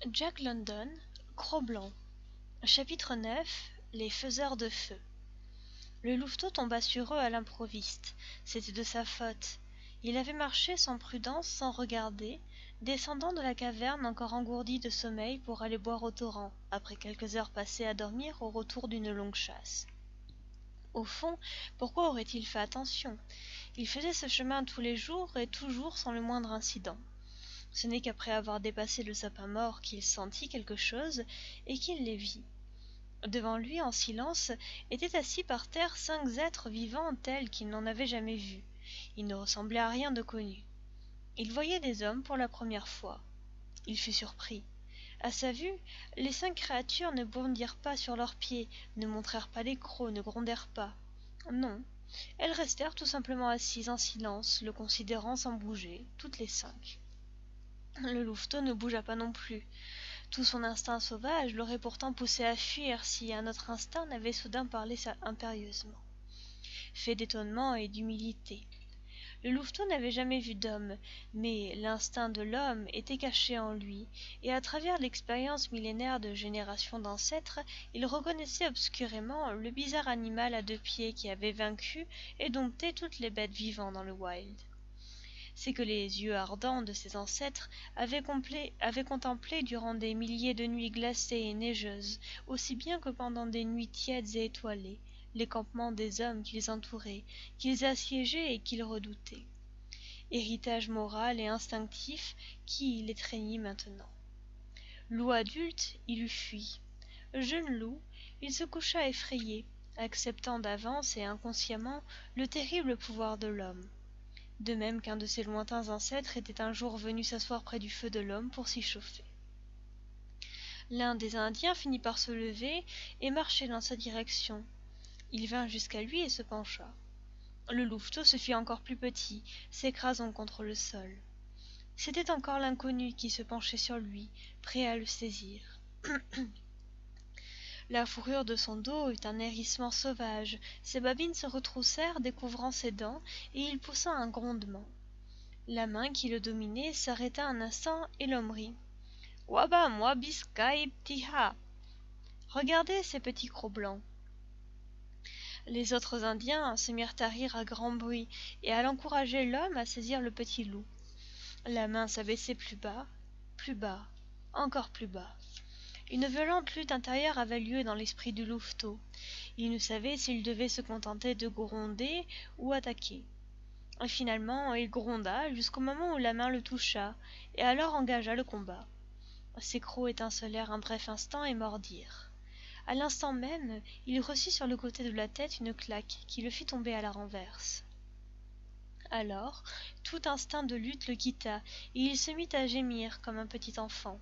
Jack London, Cro-Blanc. Chapitre 9. Les faiseurs de feu. Le louveteau tomba sur eux à l'improviste. C'était de sa faute. Il avait marché sans prudence, sans regarder, descendant de la caverne encore engourdi de sommeil pour aller boire au torrent, après quelques heures passées à dormir au retour d'une longue chasse. Au fond, pourquoi aurait-il fait attention? Il faisait ce chemin tous les jours et toujours sans le moindre incident. Ce n'est qu'après avoir dépassé le sapin mort qu'il sentit quelque chose et qu'il les vit. Devant lui, en silence, étaient assis par terre 5 êtres vivants tels qu'il n'en avait jamais vus. Ils ne ressemblaient à rien de connu. Il voyait des hommes pour la première fois. Il fut surpris. À sa vue, les 5 créatures ne bondirent pas sur leurs pieds, ne montrèrent pas les crocs, ne grondèrent pas. Non, elles restèrent tout simplement assises en silence, le considérant sans bouger, toutes les 5. Le louveteau ne bougea pas non plus. Tout son instinct sauvage l'aurait pourtant poussé à fuir si un autre instinct n'avait soudain parlé impérieusement. Fait d'étonnement et d'humilité. Le louveteau n'avait jamais vu d'homme, mais l'instinct de l'homme était caché en lui, et à travers l'expérience millénaire de générations d'ancêtres, il reconnaissait obscurément le bizarre animal à 2 pieds qui avait vaincu et dompté toutes les bêtes vivantes dans le wild. C'est que les yeux ardents de ses ancêtres avaient contemplé durant des milliers de nuits glacées et neigeuses, aussi bien que pendant des nuits tièdes et étoilées, les campements des hommes qu'ils entouraient, qu'ils assiégeaient et qu'ils redoutaient. Héritage moral et instinctif qui l'étreignit maintenant. Loup adulte, il eût fui. Jeune loup, il se coucha effrayé, acceptant d'avance et inconsciemment le terrible pouvoir de l'homme. De même qu'un de ses lointains ancêtres était un jour venu s'asseoir près du feu de l'homme pour s'y chauffer. L'un des Indiens finit par se lever et marcher dans sa direction. Il vint jusqu'à lui et se pencha. Le louveteau se fit encore plus petit, s'écrasant contre le sol. C'était encore l'inconnu qui se penchait sur lui, prêt à le saisir. La fourrure de son dos eut un hérissement sauvage, ses babines se retroussèrent découvrant ses dents, et il poussa un grondement. La main qui le dominait s'arrêta un instant et l'homme rit. « Waba moi biskai ptiha !» Regardez ces petits crocs blancs. Les autres Indiens se mirent à rire à grand bruit et à l'encourager l'homme à saisir le petit loup. La main s'abaissait plus bas, encore plus bas. Une violente lutte intérieure avait lieu dans l'esprit du louveteau. Il ne savait s'il devait se contenter de gronder ou attaquer. Et finalement, il gronda jusqu'au moment où la main le toucha, et alors engagea le combat. Ses crocs étincelèrent un bref instant et mordirent. À l'instant même, il reçut sur le côté de la tête une claque qui le fit tomber à la renverse. Alors, tout instinct de lutte le quitta, et il se mit à gémir comme un petit enfant.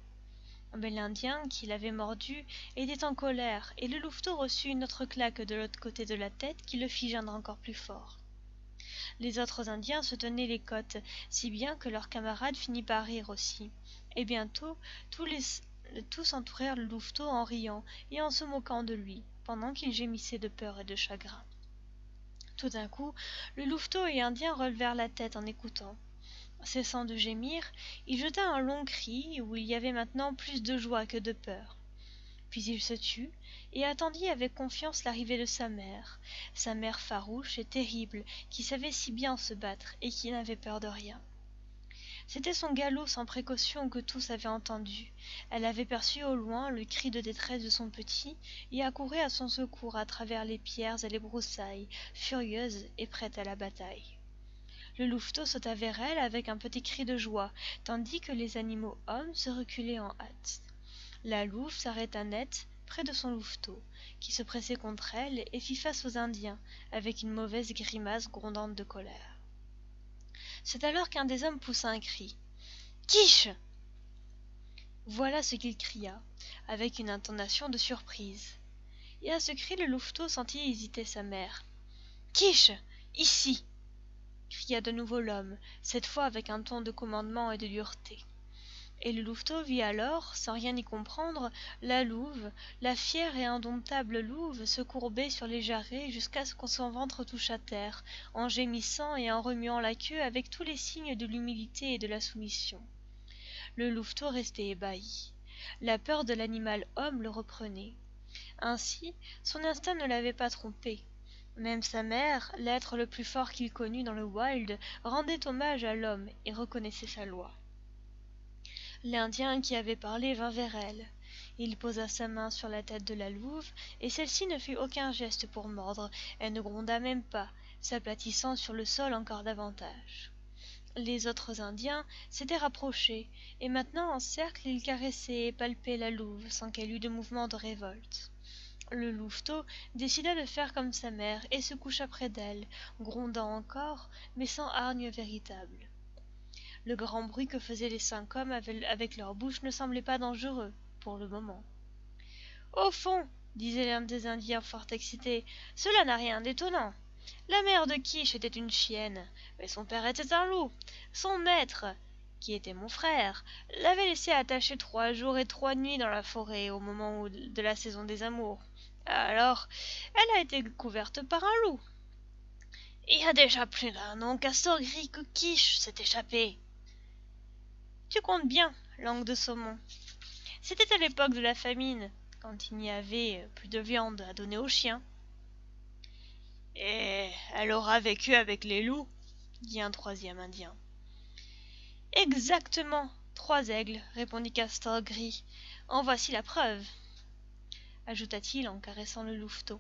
Mais l'Indien, qui l'avait mordu, était en colère, et le louveteau reçut une autre claque de l'autre côté de la tête qui le fit geindre encore plus fort. Les autres Indiens se tenaient les côtes, si bien que leur camarade finit par rire aussi. Et bientôt, tous entourèrent le louveteau en riant et en se moquant de lui, pendant qu'il gémissait de peur et de chagrin. Tout d'un coup, le louveteau et l'Indien relevèrent la tête en écoutant. Cessant de gémir, il jeta un long cri où il y avait maintenant plus de joie que de peur. Puis il se tut et attendit avec confiance l'arrivée de sa mère farouche et terrible, qui savait si bien se battre et qui n'avait peur de rien. C'était son galop sans précaution que tous avaient entendu. Elle avait perçu au loin le cri de détresse de son petit et accourait à son secours à travers les pierres et les broussailles, furieuse et prête à la bataille. Le louveteau sauta vers elle avec un petit cri de joie, tandis que les animaux hommes se reculaient en hâte. La louve s'arrêta net près de son louveteau, qui se pressait contre elle et fit face aux Indiens, avec une mauvaise grimace grondante de colère. C'est alors qu'un des hommes poussa un cri. « Quiche !» Voilà ce qu'il cria, avec une intonation de surprise. Et à ce cri, le louveteau sentit hésiter sa mère. « Quiche ! Ici !» cria de nouveau l'homme, cette fois avec un ton de commandement et de dureté. Et le louveteau vit alors, sans rien y comprendre, la louve, la fière et indomptable louve, se courber sur les jarrets jusqu'à ce que son ventre touche à terre, en gémissant et en remuant la queue avec tous les signes de l'humilité et de la soumission. Le louveteau restait ébahi. La peur de l'animal homme le reprenait. Ainsi, son instinct ne l'avait pas trompé. Même sa mère, l'être le plus fort qu'il connût dans le wild, rendait hommage à l'homme et reconnaissait sa loi. L'Indien qui avait parlé vint vers elle. Il posa sa main sur la tête de la louve, et celle-ci ne fit aucun geste pour mordre, elle ne gronda même pas, s'aplatissant sur le sol encore davantage. Les autres Indiens s'étaient rapprochés, et maintenant en cercle ils caressaient et palpaient la louve sans qu'elle eût de mouvement de révolte. Le louveteau décida de faire comme sa mère et se coucha près d'elle, grondant encore, mais sans hargne véritable. Le grand bruit que faisaient les 5 hommes avec leur bouche ne semblait pas dangereux, pour le moment. « Au fond, disait l'un des Indiens fort excité, cela n'a rien d'étonnant. La mère de Kish était une chienne, mais son père était un loup. Son maître, qui était mon frère, l'avait laissé attaché 3 jours et 3 nuits dans la forêt au moment de la saison des amours. Alors, elle a été couverte par un loup. Il y a déjà plus d'un an Castor gris que Kish s'est échappé. Tu comptes bien, langue de saumon. C'était à l'époque de la famine, quand il n'y avait plus de viande à donner aux chiens. Et elle aura vécu avec les loups, dit un 3e Indien. Exactement, 3 aigles, répondit Castor gris. En voici la preuve, ajouta-t-il en caressant le louveteau.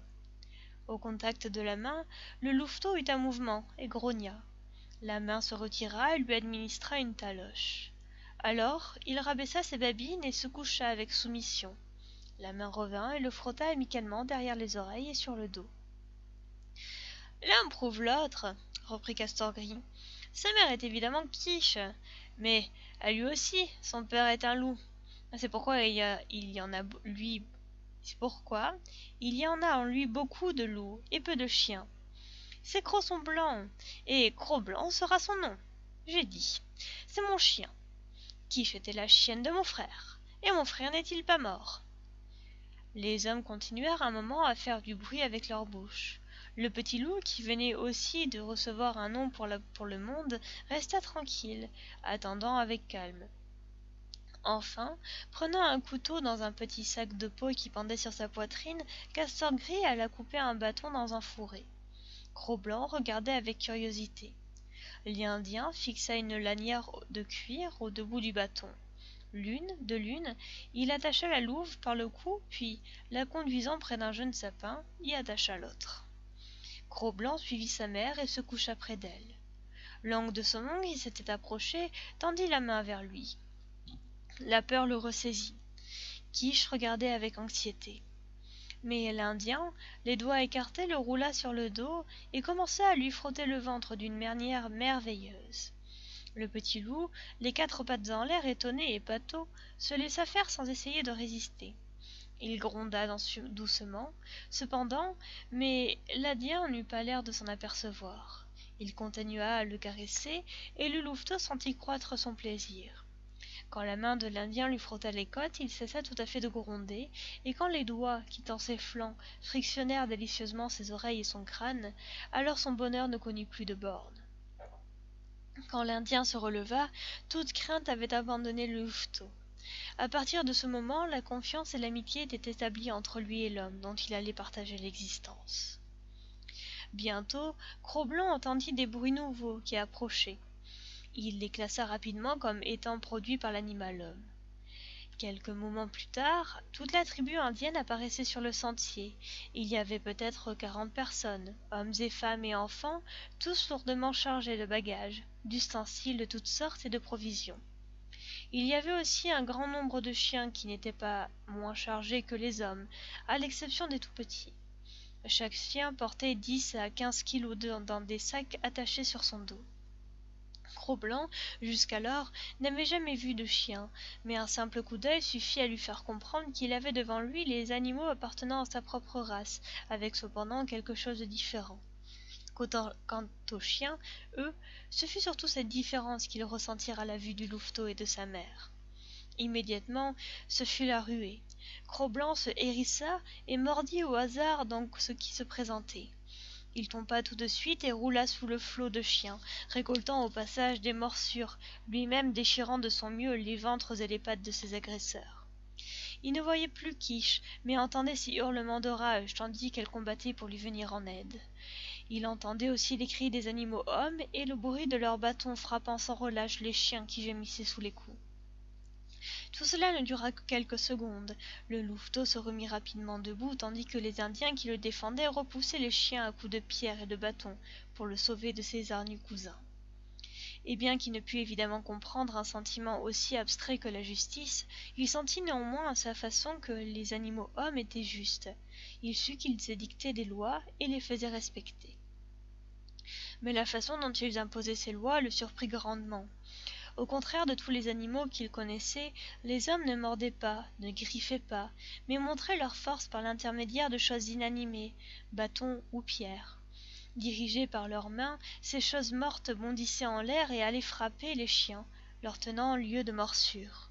Au contact de la main, le louveteau eut un mouvement et grogna. La main se retira et lui administra une taloche. Alors, il rabaissa ses babines et se coucha avec soumission. La main revint et le frotta amicalement derrière les oreilles et sur le dos. « L'un prouve l'autre, reprit Castor gris. Sa mère est évidemment Kish, mais à lui aussi, son père est un loup. C'est pourquoi il y en a en lui beaucoup de loups et peu de chiens. Ses crocs sont blancs, et Cro-Blanc sera son nom. J'ai dit, c'est mon chien. Kish était la chienne de mon frère, et mon frère n'est-il pas mort ?» Les hommes continuèrent un moment à faire du bruit avec leur bouche. Le petit loup, qui venait aussi de recevoir un nom pour le monde, resta tranquille, attendant avec calme. Enfin, prenant un couteau dans un petit sac de peau qui pendait sur sa poitrine, Castor gris alla couper un bâton dans un fourré. Cro-Blanc regardait avec curiosité. L'Indien fixa une lanière de cuir au debout du bâton. De l'une, il attacha la louve par le cou, puis, la conduisant près d'un jeune sapin, y attacha l'autre. Cro-Blanc suivit sa mère et se coucha près d'elle. Langue de Saumon, qui s'était approché, tendit la main vers lui. La peur le ressaisit. Kish regardait avec anxiété. Mais l'Indien, les doigts écartés, le roula sur le dos et commença à lui frotter le ventre d'une manière merveilleuse. Le petit loup, les 4 pattes en l'air, étonné et pâteau, se laissa faire sans essayer de résister. Il gronda doucement, cependant, mais l'Indien n'eut pas l'air de s'en apercevoir. Il continua à le caresser, et le louveteau sentit croître son plaisir. Quand la main de l'Indien lui frotta les côtes, il cessa tout à fait de gronder, et quand les doigts, quittant ses flancs, frictionnèrent délicieusement ses oreilles et son crâne, alors son bonheur ne connut plus de bornes. Quand l'Indien se releva, toute crainte avait abandonné le louveteau. À partir de ce moment, la confiance et l'amitié étaient établies entre lui et l'homme dont il allait partager l'existence. Bientôt, Cro-Blanc entendit des bruits nouveaux qui approchaient. Il les classa rapidement comme étant produits par l'animal homme. Quelques moments plus tard, toute la tribu indienne apparaissait sur le sentier. Il y avait peut-être 40 personnes, hommes et femmes et enfants, tous lourdement chargés de bagages, d'ustensiles de toutes sortes et de provisions. Il y avait aussi un grand nombre de chiens qui n'étaient pas moins chargés que les hommes, à l'exception des tout-petits. Chaque chien portait 10 à 15 kilos dans des sacs attachés sur son dos. Cro-Blanc, jusqu'alors, n'avait jamais vu de chien, mais un simple coup d'œil suffit à lui faire comprendre qu'il avait devant lui les animaux appartenant à sa propre race, avec cependant quelque chose de différent. Quant aux chiens, eux, ce fut surtout cette différence qu'ils ressentirent à la vue du louveteau et de sa mère. Immédiatement, ce fut la ruée. Cro-Blanc se hérissa et mordit au hasard dans ce qui se présentait. Il tomba tout de suite et roula sous le flot de chiens, récoltant au passage des morsures, lui-même déchirant de son mieux les ventres et les pattes de ses agresseurs. Il ne voyait plus Quiche, mais entendait ses hurlements de rage tandis qu'elle combattait pour lui venir en aide. Il entendait aussi les cris des animaux hommes et le bruit de leurs bâtons frappant sans relâche les chiens qui gémissaient sous les coups. Tout cela ne dura que quelques secondes. Le louveteau se remit rapidement debout, tandis que les Indiens qui le défendaient repoussaient les chiens à coups de pierre et de bâton pour le sauver de ses hargneux cousins. Et bien qu'il ne pût évidemment comprendre un sentiment aussi abstrait que la justice, il sentit néanmoins à sa façon que les animaux hommes étaient justes. Il sut qu'ils édictaient des lois et les faisaient respecter. Mais la façon dont ils imposaient ces lois le surprit grandement. Au contraire de tous les animaux qu'il connaissait, les hommes ne mordaient pas, ne griffaient pas, mais montraient leur force par l'intermédiaire de choses inanimées, bâtons ou pierres. Dirigées par leurs mains, ces choses mortes bondissaient en l'air et allaient frapper les chiens, leur tenant lieu de morsure.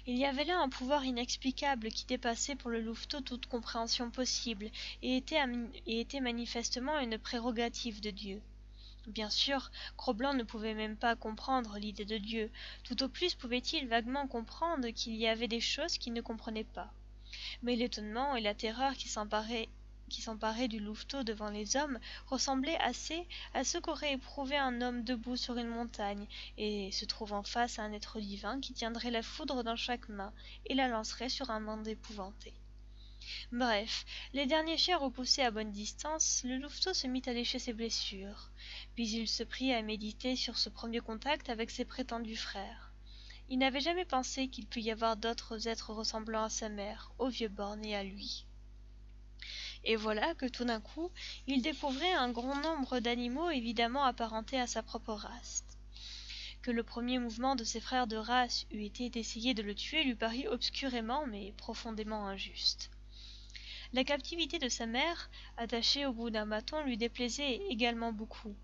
Il y avait là un pouvoir inexplicable qui dépassait pour le louveteau toute compréhension possible et était manifestement une prérogative de Dieu. Bien sûr, Cro-Blanc ne pouvait même pas comprendre l'idée de Dieu, tout au plus pouvait-il vaguement comprendre qu'il y avait des choses qu'il ne comprenait pas. Mais l'étonnement et la terreur qui s'emparaient du louveteau devant les hommes ressemblaient assez à ce qu'aurait éprouvé un homme debout sur une montagne et se trouvant face à un être divin qui tiendrait la foudre dans chaque main et la lancerait sur un monde épouvanté. Bref, les derniers chiens repoussés à bonne distance, le louveteau se mit à lécher ses blessures. Puis il se prit à méditer sur ce premier contact avec ses prétendus frères. Il n'avait jamais pensé qu'il pût y avoir d'autres êtres ressemblant à sa mère, au vieux borgne et à lui. Et voilà que tout d'un coup, il découvrait un grand nombre d'animaux évidemment apparentés à sa propre race. Que le premier mouvement de ses frères de race eût été d'essayer de le tuer lui parut obscurément mais profondément injuste. La captivité de sa mère, attachée au bout d'un bâton, lui déplaisait également beaucoup.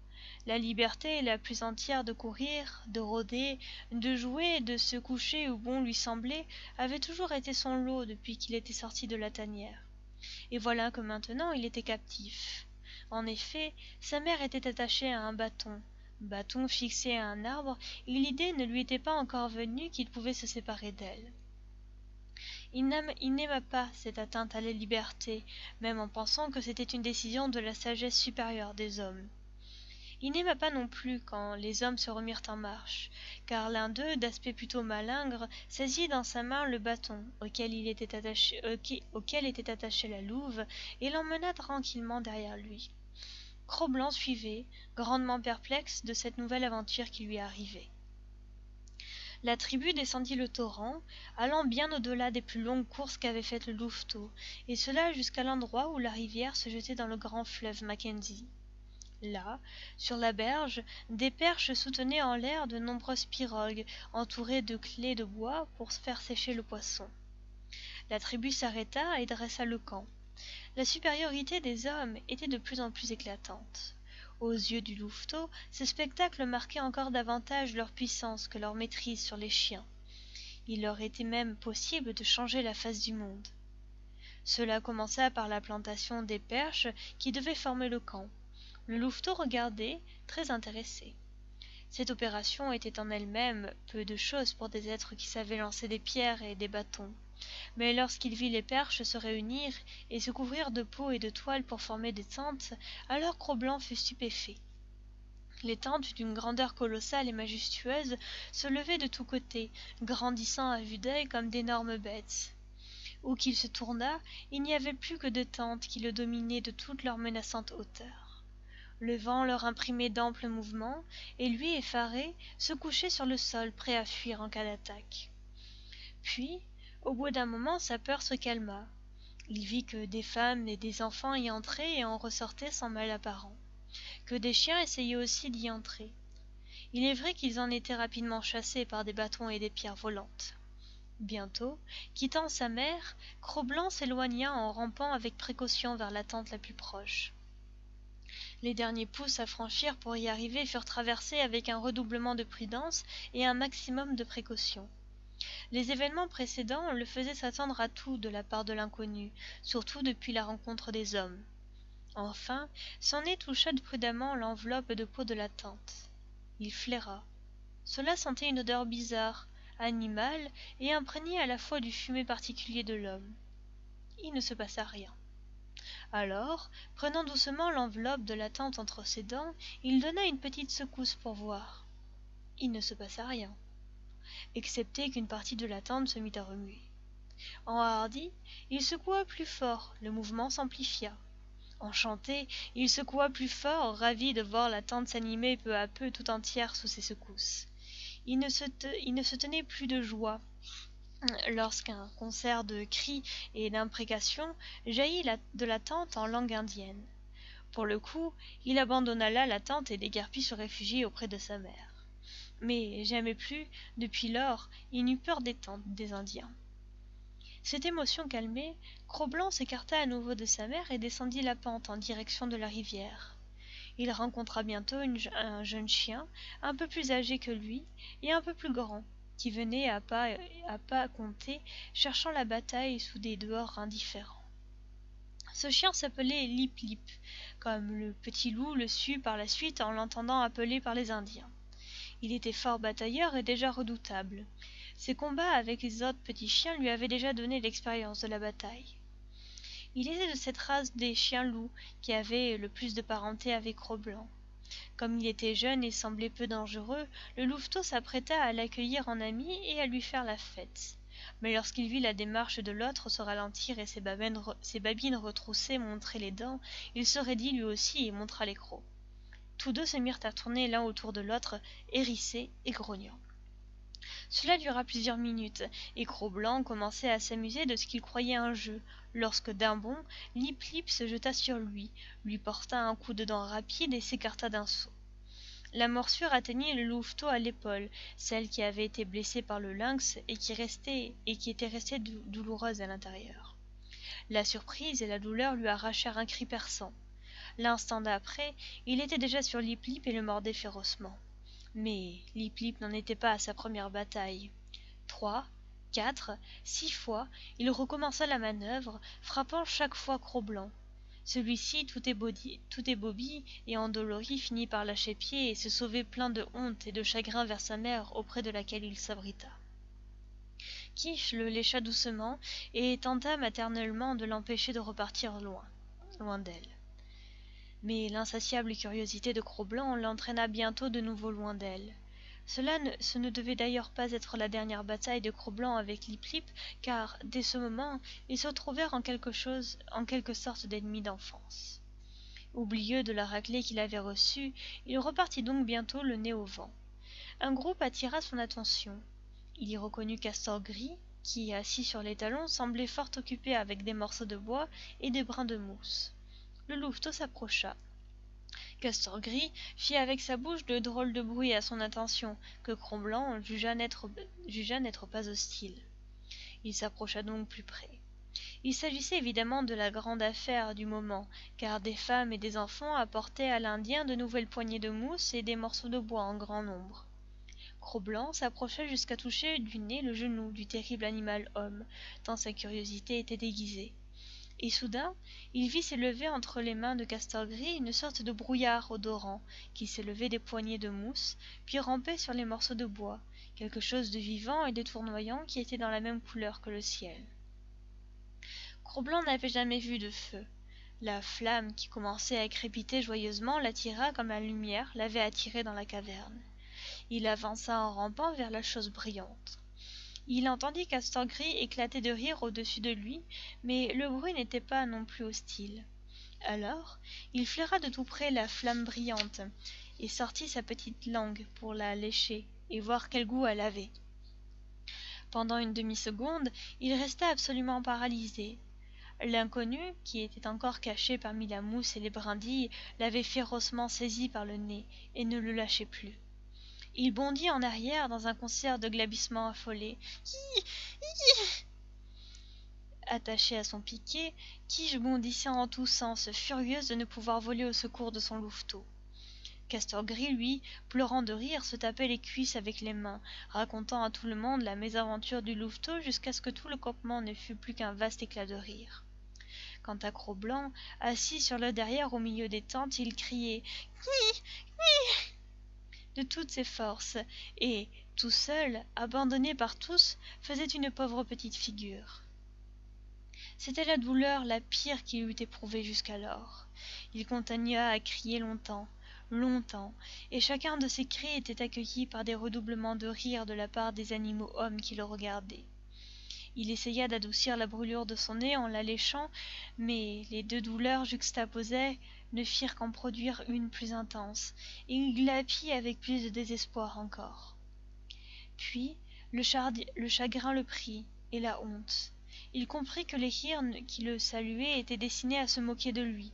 La liberté la plus entière de courir, de rôder, de jouer, de se coucher où bon lui semblait, avait toujours été son lot depuis qu'il était sorti de la tanière. Et voilà que maintenant il était captif. En effet, sa mère était attachée à un bâton fixé à un arbre, et l'idée ne lui était pas encore venue qu'il pouvait se séparer d'elle. Il n'aima pas cette atteinte à la liberté, même en pensant que c'était une décision de la sagesse supérieure des hommes. Il n'aima pas non plus quand les hommes se remirent en marche, car l'un d'eux, d'aspect plutôt malingre, saisit dans sa main le bâton auquel était attachée la louve et l'emmena tranquillement derrière lui. Cro-Blanc suivait, grandement perplexe de cette nouvelle aventure qui lui arrivait. La tribu descendit le torrent, allant bien au-delà des plus longues courses qu'avait faites le louveteau, et cela jusqu'à l'endroit où la rivière se jetait dans le grand fleuve Mackenzie. Là, sur la berge, des perches soutenaient en l'air de nombreuses pirogues, entourées de claies de bois pour faire sécher le poisson. La tribu s'arrêta et dressa le camp. La supériorité des hommes était de plus en plus éclatante. Aux yeux du louveteau, ce spectacle marquait encore davantage leur puissance que leur maîtrise sur les chiens. Il leur était même possible de changer la face du monde. Cela commença par la plantation des perches qui devaient former le camp. Le louveteau regardait, très intéressé. Cette opération était en elle-même peu de chose pour des êtres qui savaient lancer des pierres et des bâtons. Mais lorsqu'il vit les perches se réunir et se couvrir de peaux et de toiles pour former des tentes, alors Cro-Blanc fut stupéfait. Les tentes, d'une grandeur colossale et majestueuse, se levaient de tous côtés, grandissant à vue d'œil comme d'énormes bêtes. Où qu'il se tournât, il n'y avait plus que deux tentes qui le dominaient de toute leur menaçante hauteur. Le vent leur imprimait d'amples mouvements, et lui, effaré, se couchait sur le sol prêt à fuir en cas d'attaque. Puis, au bout d'un moment, sa peur se calma. Il vit que des femmes et des enfants y entraient et en ressortaient sans mal apparent, que des chiens essayaient aussi d'y entrer. Il est vrai qu'ils en étaient rapidement chassés par des bâtons et des pierres volantes. Bientôt, quittant sa mère, Cro-Blanc s'éloigna en rampant avec précaution vers la tente la plus proche. Les derniers pouces à franchir pour y arriver furent traversés avec un redoublement de prudence et un maximum de précaution. Les événements précédents le faisaient s'attendre à tout de la part de l'inconnu, surtout depuis la rencontre des hommes. Enfin, son nez toucha prudemment l'enveloppe de peau de la tente. Il flaira. Cela sentait une odeur bizarre, animal et imprégné à la fois du fumet particulier de l'homme. Il ne se passa rien. Alors, prenant doucement l'enveloppe de la tente entre ses dents, il donna une petite secousse pour voir. Il ne se passa rien, excepté qu'une partie de la tente se mit à remuer. Enhardi, il secoua plus fort, le mouvement s'amplifia. Enchanté, il secoua plus fort, ravi de voir la tente s'animer peu à peu tout entière sous ses secousses. Il ne se tenait plus de joie lorsqu'un concert de cris et d'imprécations jaillit de la tente en langue indienne. Pour le coup, il abandonna là la tente et déguerpit se réfugier auprès de sa mère. Mais jamais plus, depuis lors, il n'eut peur des tentes des Indiens. Cette émotion calmée, Cro-Blanc s'écarta à nouveau de sa mère et descendit la pente en direction de la rivière. Il rencontra bientôt un jeune chien, un peu plus âgé que lui et un peu plus grand, qui venait à pas comptés, cherchant la bataille sous des dehors indifférents. Ce chien s'appelait Lip Lip, comme le petit loup le sut par la suite en l'entendant appeler par les Indiens. Il était fort batailleur et déjà redoutable. Ses combats avec les autres petits chiens lui avaient déjà donné l'expérience de la bataille. Il était de cette race des chiens loups qui avaient le plus de parenté avec Cro-Blanc. Comme il était jeune et semblait peu dangereux, le louveteau s'apprêta à l'accueillir en ami et à lui faire la fête. Mais lorsqu'il vit la démarche de l'autre se ralentir et ses babines retroussées montrer les dents, il se raidit lui aussi et montra les crocs. Tous deux se mirent à tourner l'un autour de l'autre, hérissés et grognants. Cela dura plusieurs minutes, et Cro-Blanc commençait à s'amuser de ce qu'il croyait un jeu, lorsque d'un bond, Lip Lip se jeta sur lui porta un coup de dent rapide et s'écarta d'un saut. La morsure atteignit le louveteau à l'épaule, celle qui avait été blessée par le lynx et qui était restée douloureuse à l'intérieur. La surprise et la douleur lui arrachèrent un cri perçant. L'instant d'après, il était déjà sur Lip Lip et le mordait férocement. Mais Lip Lip n'en était pas à sa première bataille. 3, 4, 6 fois, il recommença la manœuvre, frappant chaque fois Cro-Blanc. Celui-ci, tout ébaubi et endolori, finit par lâcher pied et se sauver plein de honte et de chagrin vers sa mère auprès de laquelle il s'abrita. Quiche le lécha doucement et tenta maternellement de l'empêcher de repartir loin d'elle. Mais l'insatiable curiosité de Cro-Blanc l'entraîna bientôt de nouveau loin d'elle. Ce ne devait d'ailleurs pas être la dernière bataille de Cro-Blanc avec Lip Lip, car, dès ce moment, ils se trouvèrent en quelque sorte d'ennemis d'enfance. Oublieux de la raclée qu'il avait reçue, il repartit donc bientôt le nez au vent. Un groupe attira son attention. Il y reconnut Castor Gris, qui, assis sur les talons, semblait fort occupé avec des morceaux de bois et des brins de mousse. Le louveteau s'approcha. Castor Gris fit avec sa bouche de drôles de bruits à son attention, que Cro-Blanc jugea n'être pas hostile. Il s'approcha donc plus près. Il s'agissait évidemment de la grande affaire du moment, car des femmes et des enfants apportaient à l'Indien de nouvelles poignées de mousse et des morceaux de bois en grand nombre. Cro-Blanc s'approcha jusqu'à toucher du nez le genou du terrible animal homme, tant sa curiosité était déguisée. Et soudain, il vit s'élever entre les mains de Castor Gris une sorte de brouillard odorant, qui s'élevait des poignées de mousse, puis rampait sur les morceaux de bois, quelque chose de vivant et de tournoyant qui était dans la même couleur que le ciel. Cro-Blanc n'avait jamais vu de feu. La flamme qui commençait à crépiter joyeusement l'attira comme la lumière l'avait attiré dans la caverne. Il avança en rampant vers la chose brillante. Il entendit Castor Gris éclater de rire au-dessus de lui, mais le bruit n'était pas non plus hostile. Alors, il flaira de tout près la flamme brillante, et sortit sa petite langue pour la lécher et voir quel goût elle avait. Pendant une demi-seconde, il resta absolument paralysé. L'inconnu, qui était encore caché parmi la mousse et les brindilles, l'avait férocement saisi par le nez et ne le lâchait plus. Il bondit en arrière dans un concert de glapissements affolés. Attaché à son piquet, Quiche bondissait en tous sens, furieuse de ne pouvoir voler au secours de son louveteau. Castor Gris, lui, pleurant de rire, se tapait les cuisses avec les mains, racontant à tout le monde la mésaventure du louveteau jusqu'à ce que tout le campement ne fût plus qu'un vaste éclat de rire. Quant à Cro-Blanc, assis sur le derrière au milieu des tentes, il criait « Qui de toutes ses forces, et, tout seul, abandonné par tous, faisait une pauvre petite figure. C'était la douleur la pire qu'il eût éprouvée jusqu'alors. Il continua à crier longtemps, longtemps, et chacun de ses cris était accueilli par des redoublements de rire de la part des animaux hommes qui le regardaient. Il essaya d'adoucir la brûlure de son nez en la léchant, mais les deux douleurs juxtaposées ne firent qu'en produire une plus intense, et il glapit avec plus de désespoir encore. Puis le chagrin le prit, et la honte. Il comprit que les rires qui le saluaient étaient destinés à se moquer de lui.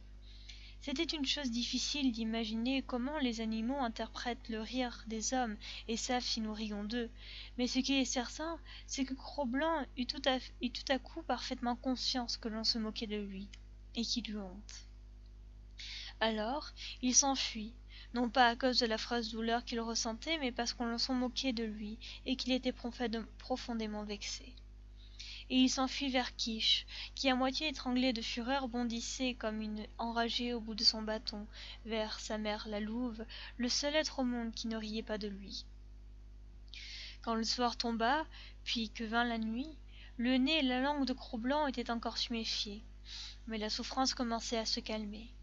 C'était une chose difficile d'imaginer comment les animaux interprètent le rire des hommes et savent si nous rions d'eux, mais ce qui est certain, c'est que Cro-Blanc eut tout à coup parfaitement conscience que l'on se moquait de lui, et qu'il eut honte. Alors, il s'enfuit, non pas à cause de l'affreuse douleur qu'il ressentait, mais parce qu'on s'en moquait de lui, et qu'il était profondément vexé. Et il s'enfuit vers Kiche, qui à moitié étranglée de fureur bondissait comme une enragée au bout de son bâton, vers sa mère la louve, le seul être au monde qui ne riait pas de lui. Quand le soir tomba, puis que vint la nuit, le nez et la langue de Cro-Blanc étaient encore tuméfiés, mais la souffrance commençait à se calmer.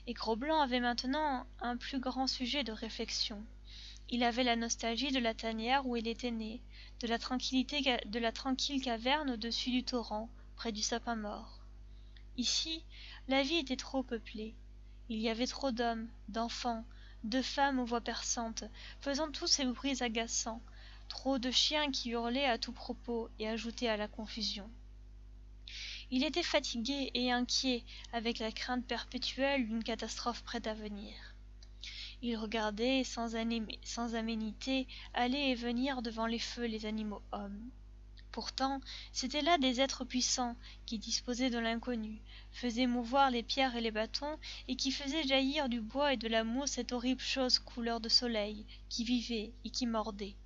Et Cro-Blanc avait maintenant un plus grand sujet de réflexion. Il avait la nostalgie de la tanière où il était né, de la tranquille caverne au-dessus du torrent, près du sapin mort. Ici, la vie était trop peuplée. Il y avait trop d'hommes, d'enfants, de femmes aux voix perçantes, faisant tous ces bruits agaçants, trop de chiens qui hurlaient à tout propos et ajoutaient à la confusion. Il était fatigué et inquiet avec la crainte perpétuelle d'une catastrophe prête à venir. Il regardait sans aménité aller et venir devant les feux les animaux hommes. Pourtant, c'étaient là des êtres puissants qui disposaient de l'inconnu, faisaient mouvoir les pierres et les bâtons, et qui faisaient jaillir du bois et de la mousse cette horrible chose couleur de soleil, qui vivait et qui mordait.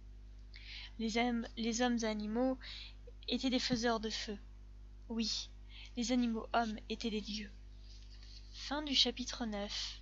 Les hommes animaux étaient des faiseurs de feu. Oui, les animaux hommes étaient des dieux. Fin du chapitre 9.